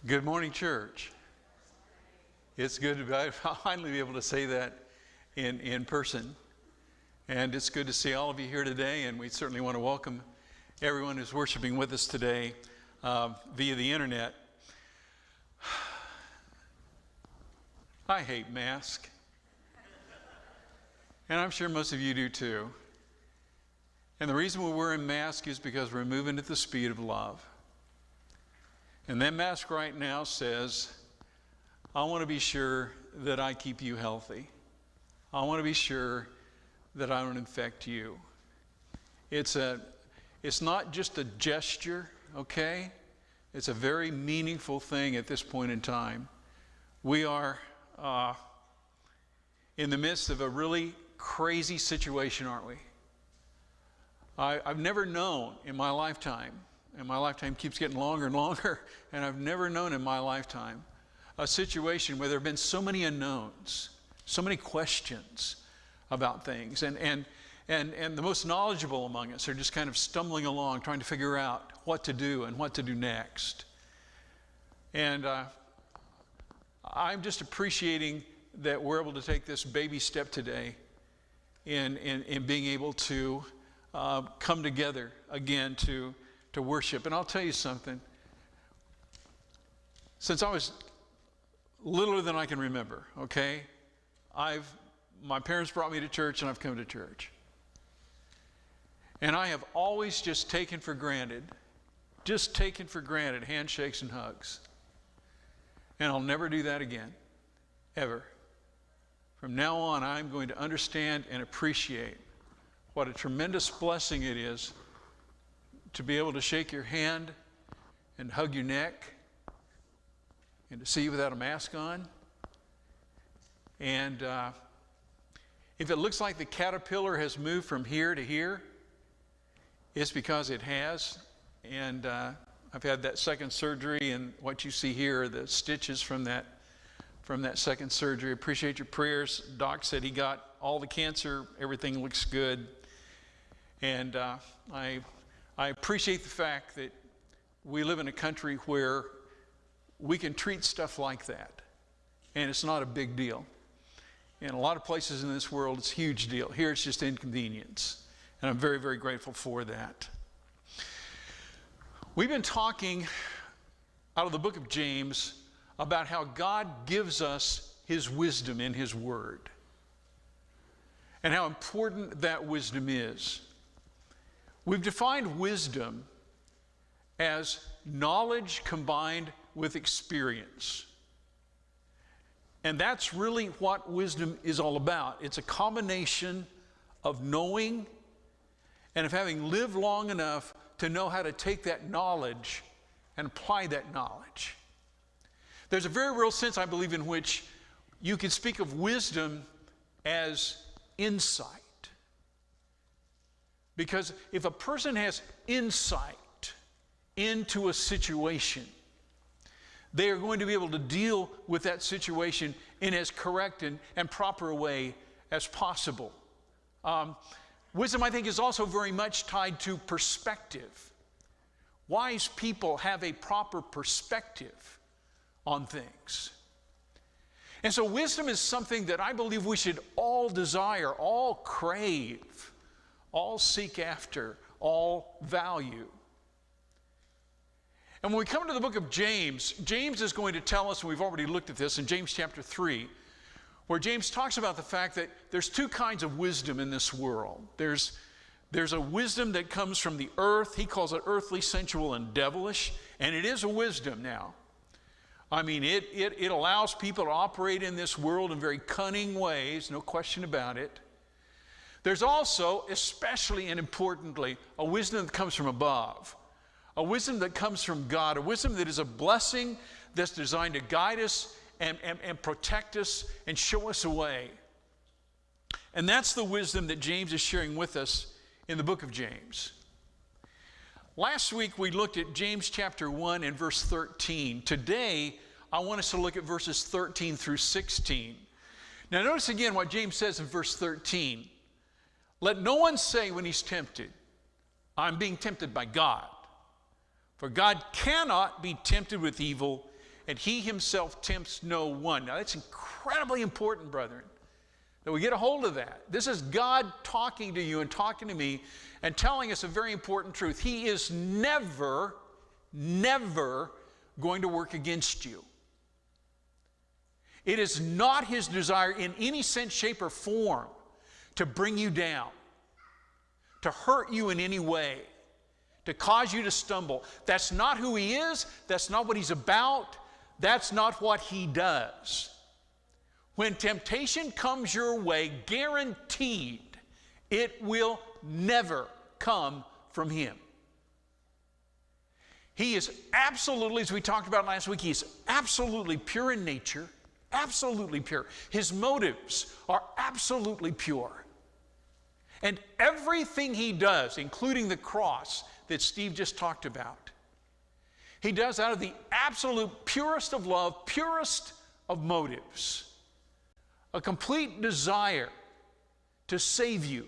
Good morning, church. It's good to finally be able to say that in person. And it's good to see all of you here today, and we certainly want to welcome everyone who's worshiping with us today via the internet. I hate masks. And I'm sure most of you do too. And the reason we're wearing masks is because we're moving at the speed of love. And that mask right now says, I want to be sure that I keep you healthy. I want to be sure that I don't infect you. It's not just a gesture, okay? It's a very meaningful thing at this point in time. We are in the midst of a really crazy situation, aren't we? I've never known in my lifetime, and my lifetime keeps getting longer and longer, and I've never known in my lifetime a situation where there have been so many unknowns, so many questions about things, and the most knowledgeable among us are just kind of stumbling along, trying to figure out what to do and what to do next. And I'm just appreciating that we're able to take this baby step today in being able to come together again to worship. And I'll tell you something. Since I was littler than I can remember, okay, my parents brought me to church and I've come to church. And I have always just taken for granted handshakes and hugs. And I'll never do that again, ever. From now on, I'm going to understand and appreciate what a tremendous blessing it is to be able to shake your hand and hug your neck and to see you without a mask on. And if it looks like the caterpillar has moved from here to here, it's because it has. And I've had that second surgery, and what you see here are the stitches from that second surgery. Appreciate your prayers. Doc said he got all the cancer. Everything looks good. And I appreciate the fact that we live in a country where we can treat stuff like that, and it's not a big deal. In a lot of places in this world, it's a huge deal. Here, it's just inconvenience, and I'm very, very grateful for that. We've been talking out of the book of James about how God gives us his wisdom in his word, and how important that wisdom is. We've defined wisdom as knowledge combined with experience. And that's really what wisdom is all about. It's a combination of knowing and of having lived long enough to know how to take that knowledge and apply that knowledge. There's a very real sense, I believe, in which you can speak of wisdom as insight. Because if a person has insight into a situation, they are going to be able to deal with that situation in as correct and proper a way as possible. Wisdom, I think, is also very much tied to perspective. Wise people have a proper perspective on things. And so wisdom is something that I believe we should all desire, all crave, all seek after, all value. And when we come to the book of James, James is going to tell us, and we've already looked at this in James chapter 3, where James talks about the fact that there's two kinds of wisdom in this world. There's a wisdom that comes from the earth. He calls it earthly, sensual, and devilish. And it is a wisdom now. I mean, it allows people to operate in this world in very cunning ways, no question about it. There's also, especially and importantly, a wisdom that comes from above. A wisdom that comes from God, a wisdom that is a blessing that's designed to guide us and protect us and show us a way. And that's the wisdom that James is sharing with us in the book of James. Last week we looked at James chapter 1 and verse 13. Today I want us to look at verses 13 through 16. Now notice again what James says in verse 13. Let no one say when he's tempted, I'm being tempted by God. For God cannot be tempted with evil, and he himself tempts no one. Now that's incredibly important, brethren, that we get a hold of that. This is God talking to you and talking to me and telling us a very important truth. He is never, never going to work against you. It is not his desire in any sense, shape, or form to bring you down, to hurt you in any way, to cause you to stumble. That's not who he is. That's not what he's about. That's not what he does. When temptation comes your way, guaranteed, it will never come from him. He is absolutely, as we talked about last week, he is absolutely pure in nature, absolutely pure. His motives are absolutely pure. And everything he does, including the cross that Steve just talked about, he does out of the absolute purest of love, purest of motives. A complete desire to save you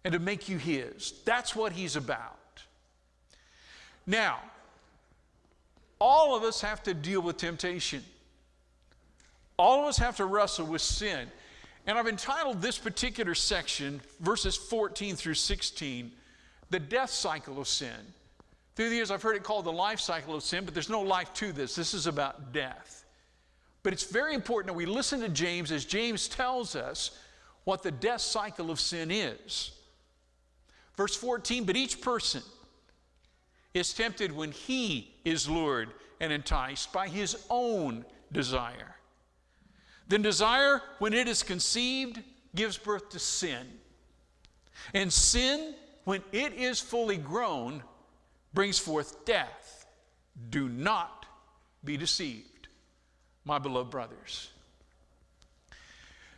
and to make you his. That's what he's about. Now, all of us have to deal with temptation. All of us have to wrestle with sin. And I've entitled this particular section, verses 14 through 16, the death cycle of sin. Through the years, I've heard it called the life cycle of sin, but there's no life to this. This is about death. But it's very important that we listen to James as James tells us what the death cycle of sin is. Verse 14, but each person is tempted when he is lured and enticed by his own desire. Then desire, when it is conceived, gives birth to sin. And sin, when it is fully grown, brings forth death. Do not be deceived, my beloved brothers.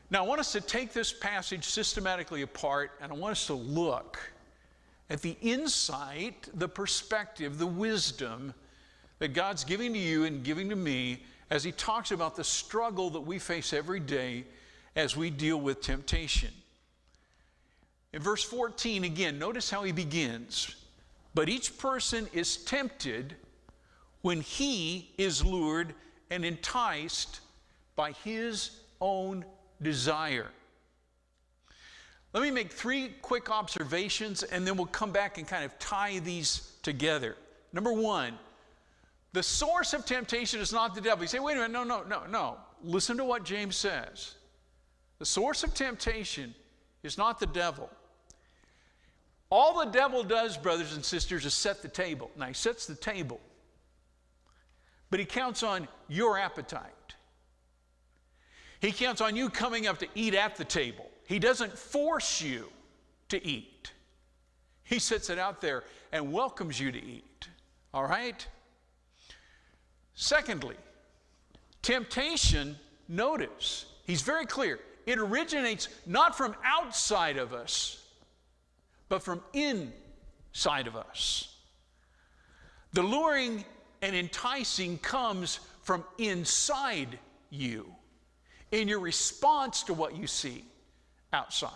Now, I want us to take this passage systematically apart, and I want us to look at the insight, the perspective, the wisdom that God's giving to you and giving to me as he talks about the struggle that we face every day as we deal with temptation. In verse 14, again, notice how he begins. But each person is tempted when he is lured and enticed by his own desire. Let me make three quick observations, and then we'll come back and kind of tie these together. Number one, the source of temptation is not the devil. You say, wait a minute, no. Listen to what James says. The source of temptation is not the devil. All the devil does, brothers and sisters, is set the table. Now, he sets the table, but he counts on your appetite. He counts on you coming up to eat at the table. He doesn't force you to eat. He sets it out there and welcomes you to eat. All right? Secondly, temptation, notice, he's very clear. It originates not from outside of us, but from inside of us. The luring and enticing comes from inside you in your response to what you see outside.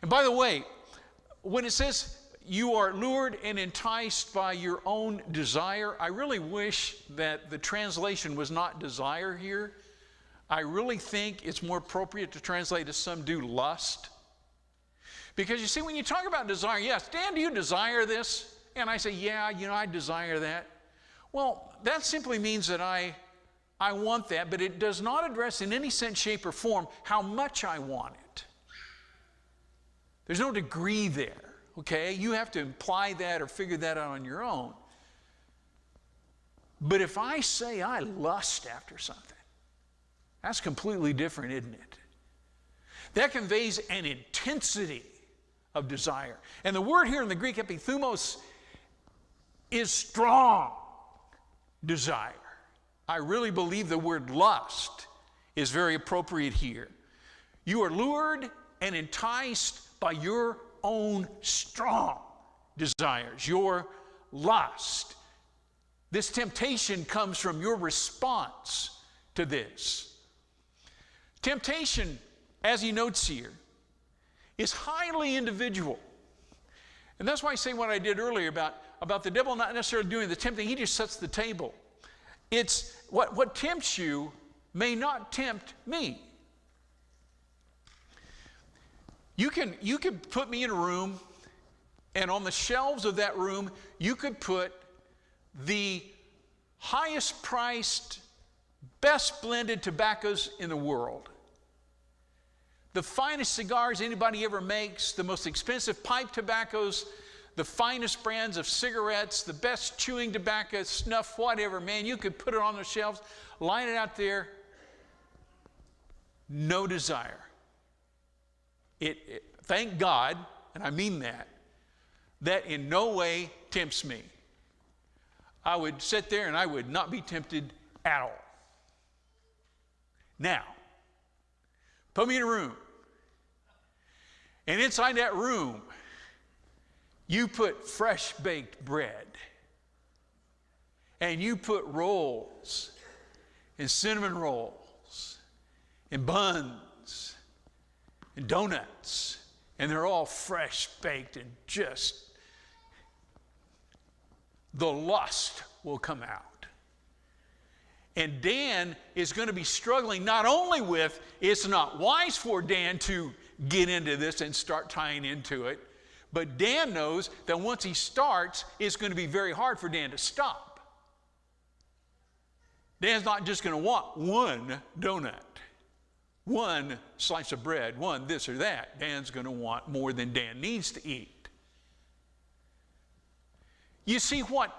And by the way, when it says you are lured and enticed by your own desire, I really wish that the translation was not desire here. I really think it's more appropriate to translate as some do lust. Because you see, when you talk about desire, yes, Dan, do you desire this? And I say, yeah, I desire that. Well, that simply means that I want that, but it does not address in any sense, shape, or form how much I want it. There's no degree there, okay? You have to imply that or figure that out on your own. But if I say I lust after something, that's completely different, isn't it? That conveys an intensity of desire. And the word here in the Greek, epithumos, is strong desire. I really believe the word lust is very appropriate here. You are lured and enticed by your own strong desires, your lust. This temptation comes from your response to this. Temptation, as he notes here, is highly individual. And that's why I say what I did earlier about the devil not necessarily doing the tempting. He just sets the table. it's what tempts you may not tempt me. You can put me in a room, and on the shelves of that room, you could put the highest priced, best blended tobaccos in the world. The finest cigars anybody ever makes, the most expensive pipe tobaccos, the finest brands of cigarettes, the best chewing tobacco, snuff, whatever, man, you could put it on the shelves, line it out there, no desire. Thank God, and I mean that in no way tempts me. I would sit there and I would not be tempted at all. Now, put me in a room, and inside that room, you put fresh baked bread, and you put rolls, and cinnamon rolls, and buns, and donuts, and they're all fresh baked, and just the lust will come out. And Dan is going to be struggling not only with, it's not wise for Dan to get into this and start tying into it, but Dan knows that once he starts, it's going to be very hard for Dan to stop. Dan's not just going to want one donut, one slice of bread, one this or that. Dan's going to want more than Dan needs to eat. You see what?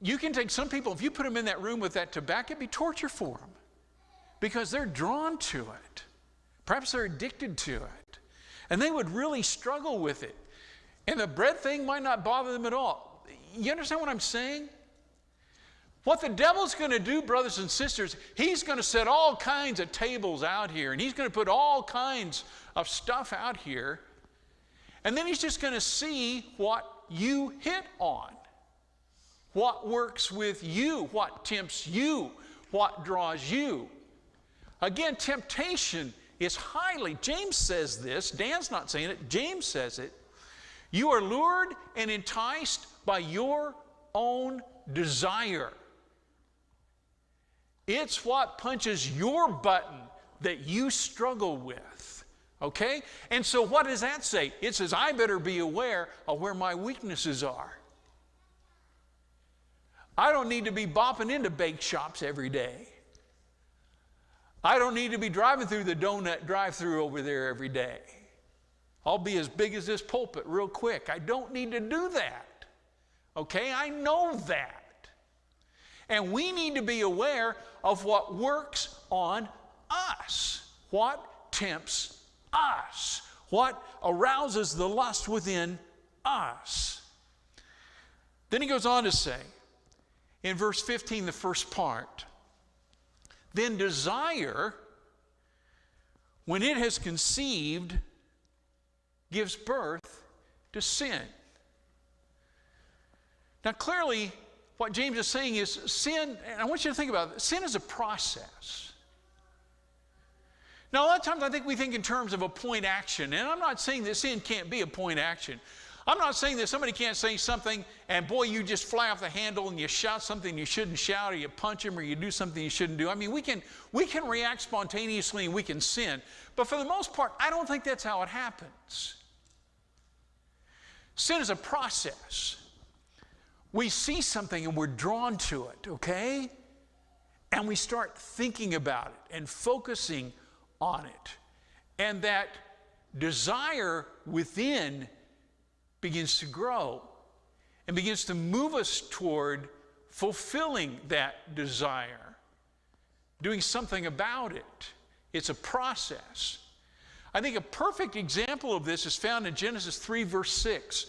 You can take some people, if you put them in that room with that tobacco, it'd be torture for them because they're drawn to it. Perhaps they're addicted to it. And they would really struggle with it. And the bread thing might not bother them at all. You understand what I'm saying? What the devil's going to do, brothers and sisters, he's going to set all kinds of tables out here, and he's going to put all kinds of stuff out here, and then he's just going to see what you hit on. What works with you, what tempts you, what draws you. Again, temptation is highly, James says this, Dan's not saying it, James says it. You are lured and enticed by your own desire. It's what punches your button that you struggle with, okay? And so what does that say? It says, I better be aware of where my weaknesses are. I don't need to be bopping into bake shops every day. I don't need to be driving through the donut drive-through over there every day. I'll be as big as this pulpit real quick. I don't need to do that. Okay? I know that. And we need to be aware of what works on us, what tempts us, what arouses the lust within us. Then he goes on to say, in verse 15, the first part, then desire, when it has conceived, gives birth to sin. Now clearly, what James is saying is sin, and I want you to think about it, sin is a process. Now a lot of times I think we think in terms of a point action, and I'm not saying that sin can't be a point action. I'm not saying that somebody can't say something and boy, you just fly off the handle and you shout something you shouldn't shout, or you punch him, or you do something you shouldn't do. I mean, we can react spontaneously and we can sin. But for the most part, I don't think that's how it happens. Sin is a process. We see something and we're drawn to it, okay? And we start thinking about it and focusing on it. And that desire within begins to grow and begins to move us toward fulfilling that desire, doing something about it. It's a process. I think a perfect example of this is found in Genesis 3, verse 6.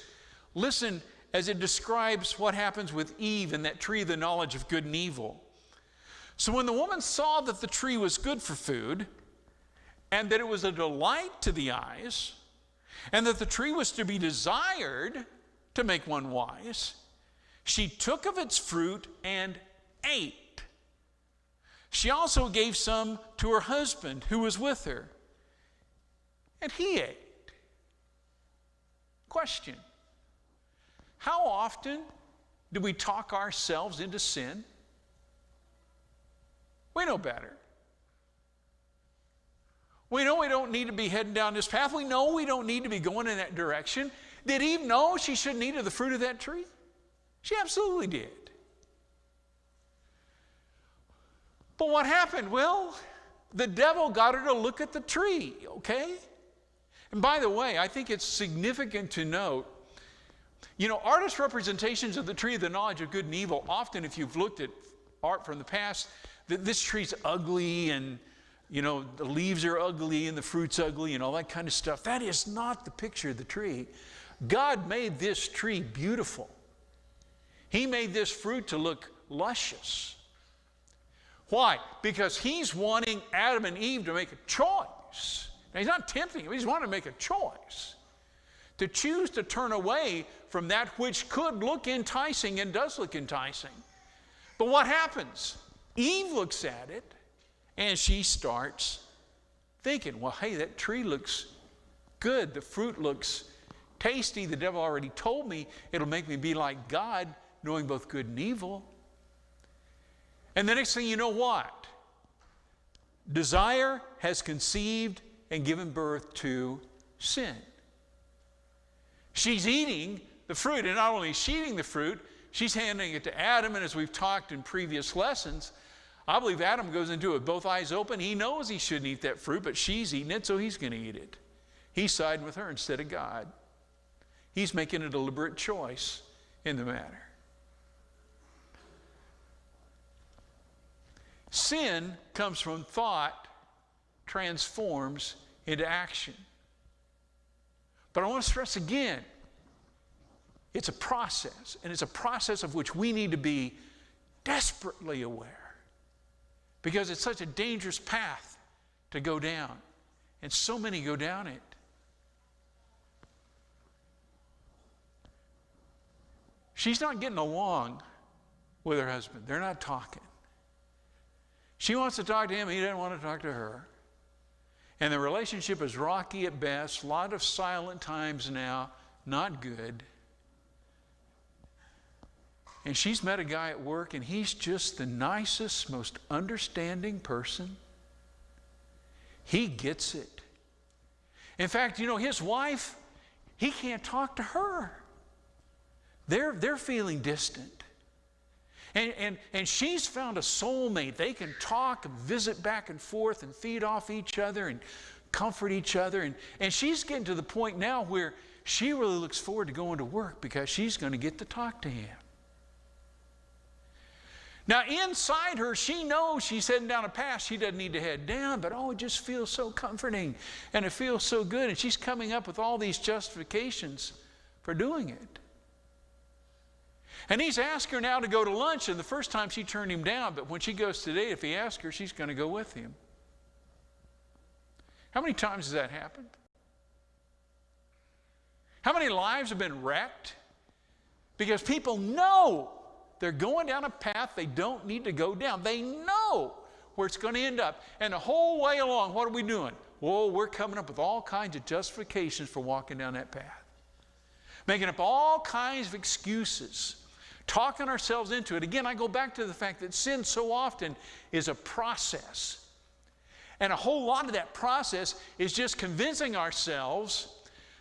Listen as it describes what happens with Eve and that tree of the knowledge of good and evil. So when the woman saw that the tree was good for food, and that it was a delight to the eyes, and that the tree was to be desired to make one wise, she took of its fruit and ate. She also gave some to her husband who was with her, and he ate. Question: how often do we talk ourselves into sin? We know better. We know we don't need to be heading down this path. We know we don't need to be going in that direction. Did Eve know she shouldn't eat of the fruit of that tree? She absolutely did. But what happened? Well, the devil got her to look at the tree, okay? And by the way, I think it's significant to note, artist representations of the tree of the knowledge of good and evil, often if you've looked at art from the past, that this tree's ugly and the leaves are ugly and the fruit's ugly and all that kind of stuff. That is not the picture of the tree. God made this tree beautiful. He made this fruit to look luscious. Why? Because he's wanting Adam and Eve to make a choice. Now, he's not tempting them. He's wanting to make a choice. To choose to turn away from that which could look enticing and does look enticing. But what happens? Eve looks at it and she starts thinking, well, hey, that tree looks good. The fruit looks tasty. The devil already told me it'll make me be like God, knowing both good and evil. And the next thing you know what? Desire has conceived and given birth to sin. She's eating the fruit, and not only is she eating the fruit, she's handing it to Adam, and as we've talked in previous lessons, I believe Adam goes into it with both eyes open. He knows he shouldn't eat that fruit, but she's eating it, so he's going to eat it. He's siding with her instead of God. He's making a deliberate choice in the matter. Sin comes from thought, transforms into action. But I want to stress again, it's a process, and it's a process of which we need to be desperately aware, because it's such a dangerous path to go down, and so many go down it. She's not getting along with her husband. They're not talking. She wants to talk to him, he doesn't want to talk to her. And the relationship is rocky at best, a lot of silent times now, not good. And she's met a guy at work, and he's just the nicest, most understanding person. He gets it. In fact, his wife, he can't talk to her. They're feeling distant. And she's found a soulmate. They can talk and visit back and forth and feed off each other and comfort each other. And she's getting to the point now where she really looks forward to going to work because she's going to get to talk to him. Now, inside her, she knows she's heading down a path she doesn't need to head down, but it just feels so comforting and it feels so good. And she's coming up with all these justifications for doing it. And he's asked her now to go to lunch, and the first time she turned him down, but when she goes today, if he asks her, she's going to go with him. How many times has that happened? How many lives have been wrecked? Because people know they're going down a path they don't need to go down. They know where it's going to end up. And the whole way along, what are we doing? Well, we're coming up with all kinds of justifications for walking down that path. Making up all kinds of excuses. Talking ourselves into it. Again, I go back to the fact that sin so often is a process. And a whole lot of that process is just convincing ourselves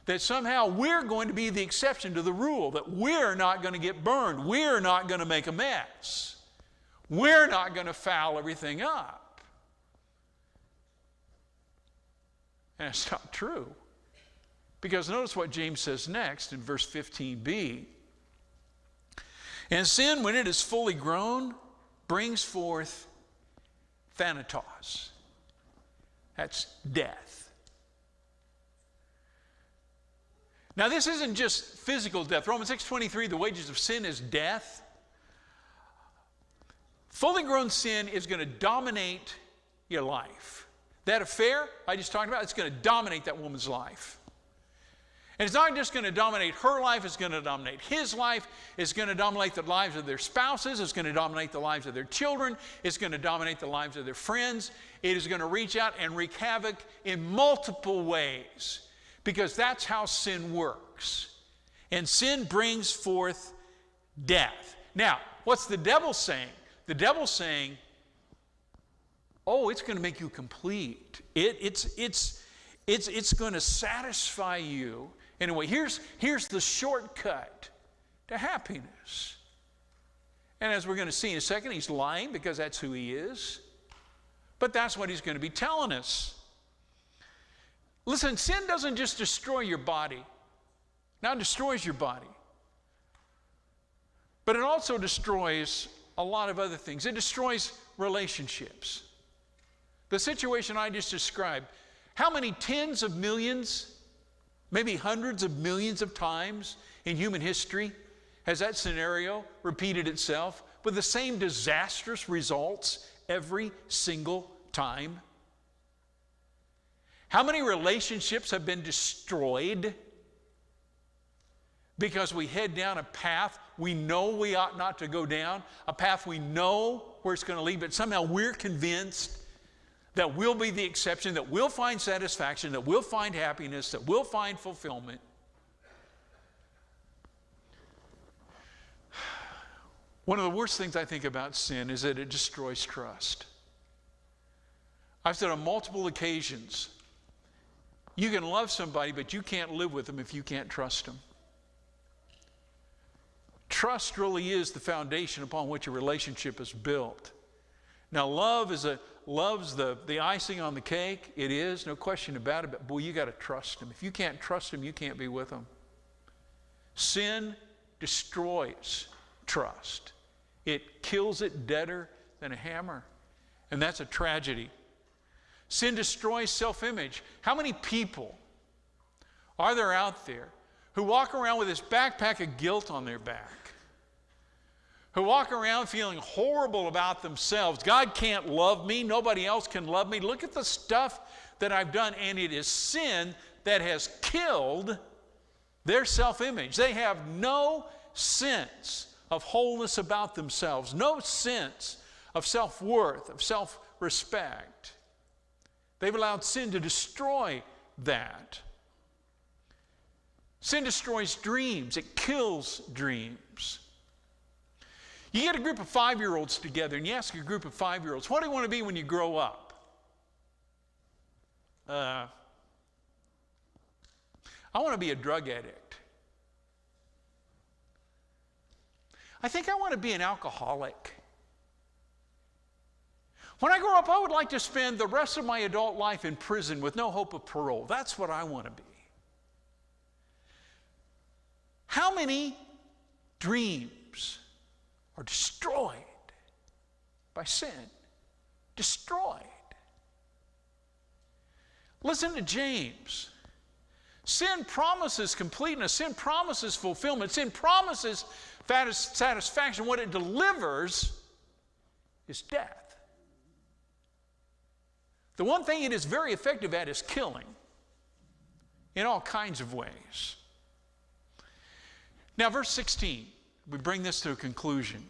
that somehow we're going to be the exception to the rule, that we're not going to get burned, we're not going to make a mess, we're not going to foul everything up. And it's not true. Because notice what James says next in verse 15b. And sin, when it is fully grown, brings forth thanatos. That's death. Now, this isn't just physical death. Romans 6:23, the wages of sin is death. Fully grown sin is going to dominate your life. That affair I just talked about, it's going to dominate that woman's life. And it's not just going to dominate her life, it's going to dominate his life. It's going to dominate the lives of their spouses. It's going to dominate the lives of their children. It's going to dominate the lives of their friends. It is going to reach out and wreak havoc in multiple ways, because that's how sin works. And sin brings forth death. Now, what's the devil saying? The devil's saying, oh, it's going to make you complete. It's going to satisfy you. Anyway, here's the shortcut to happiness. And as we're going to see in a second, he's lying because that's who he is. But that's what he's going to be telling us. Listen, sin doesn't just destroy your body. Now it destroys your body. But it also destroys a lot of other things. It destroys relationships. The situation I just described, how many tens of millions, maybe hundreds of millions of times in human history has that scenario repeated itself with the same disastrous results every single time? How many relationships have been destroyed because we head down a path we know we ought not to go down, a path we know where it's going to lead, but somehow we're convinced that we'll be the exception, that we'll find satisfaction, that we'll find happiness, that we'll find fulfillment. One of the worst things I think about sin is that it destroys trust. I've said on multiple occasions, you can love somebody, but you can't live with them if you can't trust them. Trust really is the foundation upon which a relationship is built. Now, love's the icing on the cake. It is, no question about it, but boy, you got to trust them. If you can't trust them, you can't be with them. Sin destroys trust. It kills it deader than a hammer. And that's a tragedy. Sin destroys self-image. How many people are there out there who walk around with this backpack of guilt on their back? Who walk around feeling horrible about themselves. God can't love me. Nobody else can love me. Look at the stuff that I've done. And it is sin that has killed their self-image. They have no sense of wholeness about themselves. No sense of self-worth, of self-respect. They've allowed sin to destroy that. Sin destroys dreams. It kills dreams. You get a group of 5-year-olds together and you ask a group of 5-year-olds, what do you want to be when you grow up? I want to be a drug addict. I think I want to be an alcoholic. When I grow up, I would like to spend the rest of my adult life in prison with no hope of parole. That's what I want to be. How many dreams are destroyed by sin? Destroyed. Listen to James. Sin promises completeness. Sin promises fulfillment. Sin promises satisfaction. What it delivers is death. The one thing it is very effective at is killing in all kinds of ways. Now, verse 16, we bring this to a conclusion.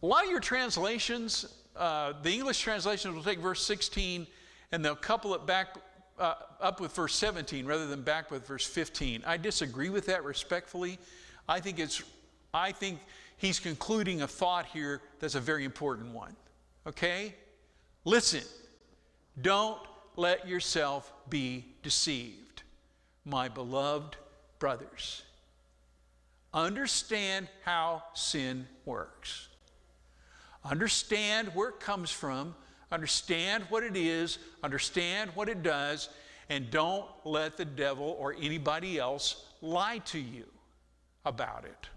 A lot of your translations, the English translations will take verse 16 and they'll couple it back up with verse 17 rather than back with verse 15. I disagree with that respectfully. I think he's concluding a thought here that's a very important one. Okay? Listen, don't let yourself be deceived, my beloved brothers. Understand how sin works. Understand where it comes from. Understand what it is. Understand what it does. And don't let the devil or anybody else lie to you about it.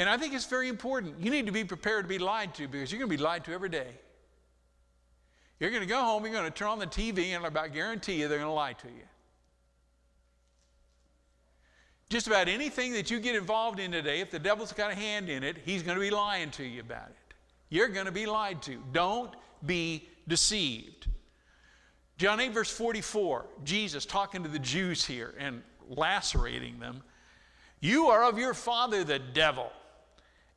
And I think it's very important. You need to be prepared to be lied to because you're going to be lied to every day. You're going to go home, you're going to turn on the TV, and I about guarantee you they're going to lie to you. Just about anything that you get involved in today, if the devil's got a hand in it, he's going to be lying to you about it. You're going to be lied to. Don't be deceived. John 8, verse 44, Jesus talking to the Jews here and lacerating them. You are of your father, the devil,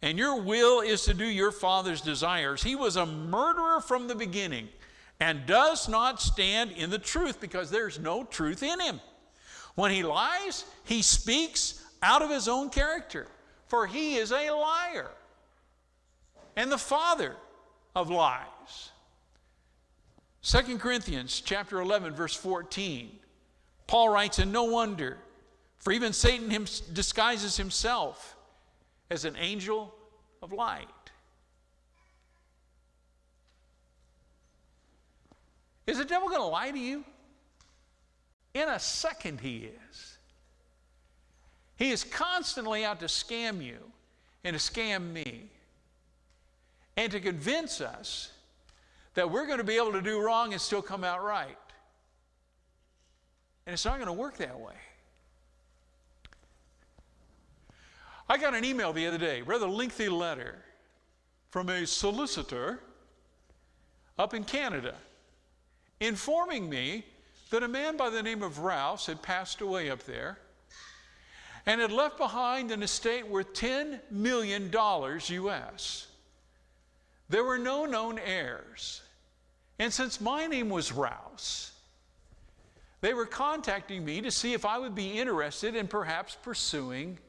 and your will is to do your father's desires. He was a murderer from the beginning and does not stand in the truth because there's no truth in him. When he lies, he speaks out of his own character, for he is a liar and the father of lies. 2 Corinthians chapter 11, verse 14. Paul writes, and no wonder, for even Satan disguises himself as an angel of light. Is the devil going to lie to you? In a second he is. He is constantly out to scam you and to scam me and to convince us that we're going to be able to do wrong and still come out right. And it's not going to work that way. I got an email the other day, rather lengthy letter, from a solicitor up in Canada, informing me that a man by the name of Rouse had passed away up there and had left behind an estate worth $10 million US. There were no known heirs. And since my name was Rouse, they were contacting me to see if I would be interested in perhaps pursuing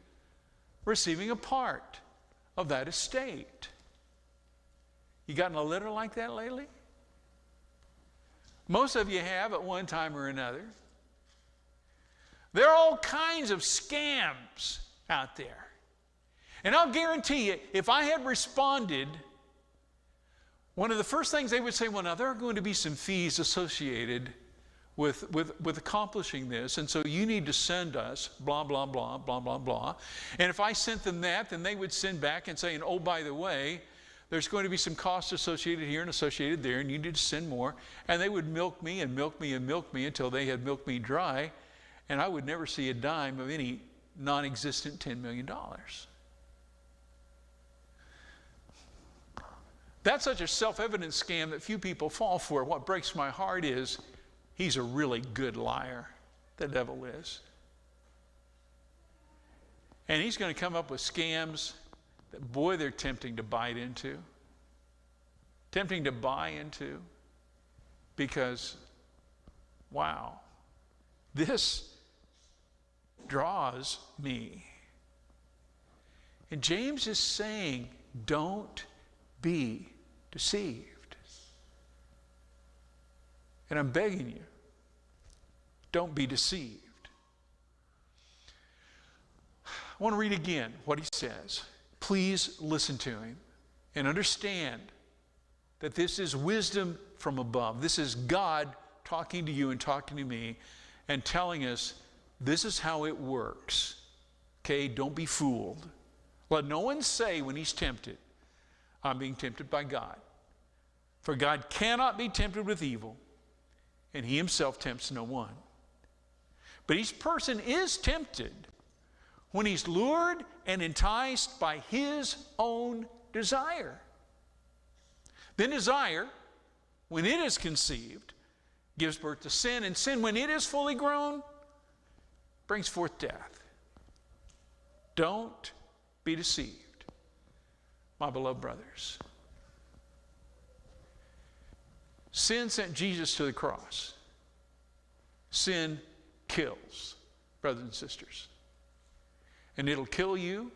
receiving a part of that estate. You gotten a letter like that lately? Most of you have at one time or another. There are all kinds of scams out there. And I'll guarantee you, if I had responded, one of the first things they would say, well, now there are going to be some fees associated with accomplishing this, and so you need to send us blah, blah, blah, blah, blah, blah. And if I sent them that, then they would send back and say, and oh, by the way, there's going to be some costs associated here and associated there, and you need to send more. And they would milk me and milk me and milk me until they had milked me dry, and I would never see a dime of any non-existent $10 million. That's such a self-evident scam that few people fall for. What breaks my heart is he's a really good liar, the devil is. And he's going to come up with scams that, boy, they're tempting to bite into. Tempting to buy into. Because, wow, this draws me. And James is saying, don't be deceived. And I'm begging you, don't be deceived. I want to read again what he says. Please listen to him and understand that this is wisdom from above. This is God talking to you and talking to me and telling us this is how it works. Okay, don't be fooled. Let no one say when he's tempted, I'm being tempted by God. For God cannot be tempted with evil, and he himself tempts no one. But each person is tempted when he's lured and enticed by his own desire. Then desire, when it is conceived, gives birth to sin, and sin, when it is fully grown, brings forth death. Don't be deceived, my beloved brothers. Sin sent Jesus to the cross. Sin kills, brothers and sisters. And it'll kill you,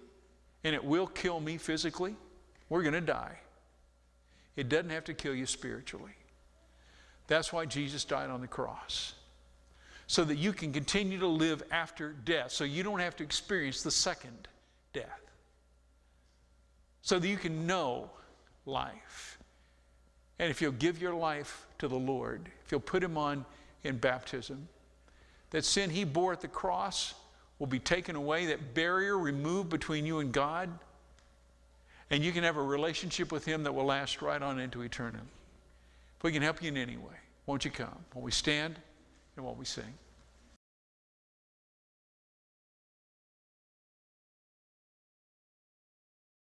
and it will kill me physically. We're going to die. It doesn't have to kill you spiritually. That's why Jesus died on the cross. So that you can continue to live after death. So you don't have to experience the second death. So that you can know life. And if you'll give your life to the Lord, if you'll put him on in baptism, that sin he bore at the cross will be taken away, that barrier removed between you and God, and you can have a relationship with him that will last right on into eternity. If we can help you in any way, won't you come? Won't we stand and won't we sing?